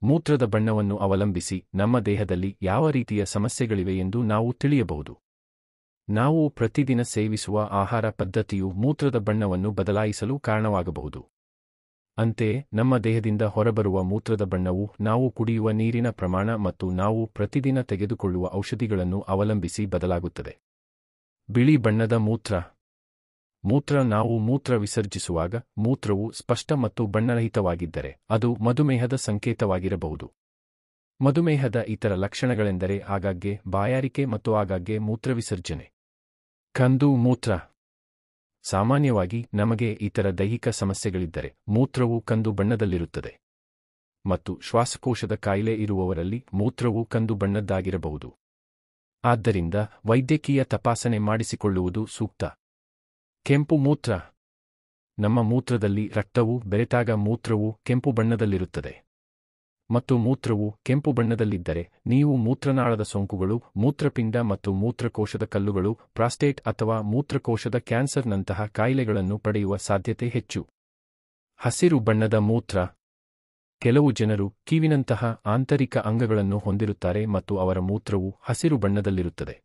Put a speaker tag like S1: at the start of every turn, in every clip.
S1: ಮೂತ್ರದ ಬಣ್ಣವನ್ನು ಅವಲಂಬಿಸಿ ನಮ್ಮ ದೇಹದಲ್ಲಿ ಯಾವ ರೀತಿಯ ಸಮಸ್ಯೆಗಳಿವೆ ಎಂದು ನಾವು ತಿಳಿಯಬಹುದು. ನಾವು ಪ್ರತಿದಿನ ಸೇವಿಸುವ ಆಹಾರ ಪದ್ಧತಿಯು ಮೂತ್ರದ ಬಣ್ಣವನ್ನು ಬದಲಾಯಿಸಲು ಕಾರಣವಾಗಬಹುದು. ಅಂತೆಯೇ ನಮ್ಮ ದೇಹದಿಂದ ಹೊರಬರುವ ಮೂತ್ರದ ಬಣ್ಣವು ನಾವು ಕುಡಿಯುವ ನೀರಿನ ಪ್ರಮಾಣ ಮತ್ತು ನಾವು ಪ್ರತಿದಿನ ತೆಗೆದುಕೊಳ್ಳುವ ಔಷಧಿಗಳನ್ನು ಅವಲಂಬಿಸಿ ಬದಲಾಗುತ್ತದೆ. ಬಿಳಿ ಬಣ್ಣದ ಮೂತ್ರ. ನಾವು ಮೂತ್ರ ವಿಸರ್ಜಿಸುವಾಗ ಮೂತ್ರವು ಸ್ಪಷ್ಟ ಮತ್ತು ಬಣ್ಣರಹಿತವಾಗಿದ್ದರೆ ಅದು ಮಧುಮೇಹದ ಸಂಕೇತವಾಗಿರಬಹುದು. ಮಧುಮೇಹದ ಇತರ ಲಕ್ಷಣಗಳೆಂದರೆ ಆಗಾಗ್ಗೆ ಬಾಯಾರಿಕೆ ಮತ್ತು ಆಗಾಗ್ಗೆ ಮೂತ್ರವಿಸರ್ಜನೆ. ಕಂದು ಮೂತ್ರ. ಸಾಮಾನ್ಯವಾಗಿ ನಮಗೆ ಇತರ ದೈಹಿಕ ಸಮಸ್ಯೆಗಳಿದ್ದರೆ ಮೂತ್ರವು ಕಂದು ಬಣ್ಣದಲ್ಲಿರುತ್ತದೆ. ಮತ್ತು ಶ್ವಾಸಕೋಶದ ಕಾಯಿಲೆ ಇರುವವರಲ್ಲಿ ಮೂತ್ರವು ಕಂದು ಬಣ್ಣದ್ದಾಗಿರಬಹುದು. ಆದ್ದರಿಂದ ವೈದ್ಯಕೀಯ ತಪಾಸಣೆ ಮಾಡಿಸಿಕೊಳ್ಳುವುದು ಸೂಕ್ತ. ಕೆಂಪು ಮೂತ್ರ. ನಮ್ಮ ಮೂತ್ರದಲ್ಲಿ ರಕ್ತವು ಬೆರೆತಾಗ ಮೂತ್ರವು ಕೆಂಪು ಬಣ್ಣದಲ್ಲಿರುತ್ತದೆ. ಮತ್ತು ಮೂತ್ರವು ಕೆಂಪು ಬಣ್ಣದಲ್ಲಿದ್ದರೆ ನೀವು ಮೂತ್ರನಾಳದ ಸೋಂಕುಗಳು, ಮೂತ್ರಪಿಂಡ ಮತ್ತು ಮೂತ್ರಕೋಶದ ಕಲ್ಲುಗಳು, ಪ್ರಾಸ್ಟೇಟ್ ಅಥವಾ ಮೂತ್ರಕೋಶದ ಕ್ಯಾನ್ಸರ್ನಂತಹ ಕಾಯಿಲೆಗಳನ್ನು ಪಡೆಯುವ ಸಾಧ್ಯತೆ ಹೆಚ್ಚು. ಹಸಿರು ಬಣ್ಣದ ಮೂತ್ರ. ಕೆಲವು ಜನರು ಕೀವಿನಂತಹ ಆಂತರಿಕ ಅಂಗಗಳನ್ನು ಹೊಂದಿರುತ್ತಾರೆ ಮತ್ತು ಅವರ ಮೂತ್ರವು ಹಸಿರು ಬಣ್ಣದಲ್ಲಿರುತ್ತದೆ.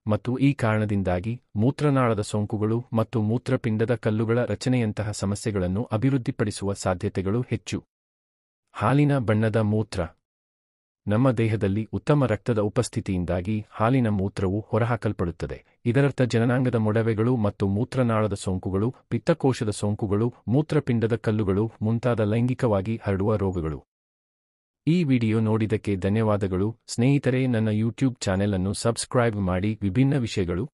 S1: ಮತ್ತು ಈ ಕಾರಣದಿಂದಾಗಿ ಮೂತ್ರನಾಳದ ಸೋಂಕುಗಳು ಮತ್ತು ಮೂತ್ರಪಿಂಡದ ಕಲ್ಲುಗಳ ರಚನೆಯಂತಹ ಸಮಸ್ಯೆಗಳನ್ನು ಅಭಿವೃದ್ಧಿಪಡಿಸುವ ಸಾಧ್ಯತೆಗಳು ಹೆಚ್ಚು. ಹಾಲಿನ ಬಣ್ಣದ ಮೂತ್ರ. ನಮ್ಮ ದೇಹದಲ್ಲಿ ಉತ್ತಮ ರಕ್ತದ ಉಪಸ್ಥಿತಿಯಿಂದಾಗಿ ಹಾಲಿನ ಮೂತ್ರವು ಹೊರಹಾಕಲ್ಪಡುತ್ತದೆ. ಇದರರ್ಥ ಜನನಾಂಗದ ಮೊಡವೆಗಳು ಮತ್ತು ಮೂತ್ರನಾಳದ ಸೋಂಕುಗಳು, ಪಿತ್ತಕೋಶದ ಸೋಂಕುಗಳು, ಮೂತ್ರಪಿಂಡದ ಕಲ್ಲುಗಳು ಮುಂತಾದ ಲೈಂಗಿಕವಾಗಿ ಹರಡುವ ರೋಗಗಳು. ಈ ವಿಡಿಯೋ ನೋಡಿದ್ದಕ್ಕೆ ಧನ್ಯವಾದಗಳು ಸ್ನೇಹಿತರೆ. ನನ್ನ ಯೂಟ್ಯೂಬ್ ಚಾನೆಲ್ ಅನ್ನು ಸಬ್ಸ್ಕ್ರೈಬ್ ಮಾಡಿ. ವಿಭಿನ್ನ ವಿಷಯಗಳು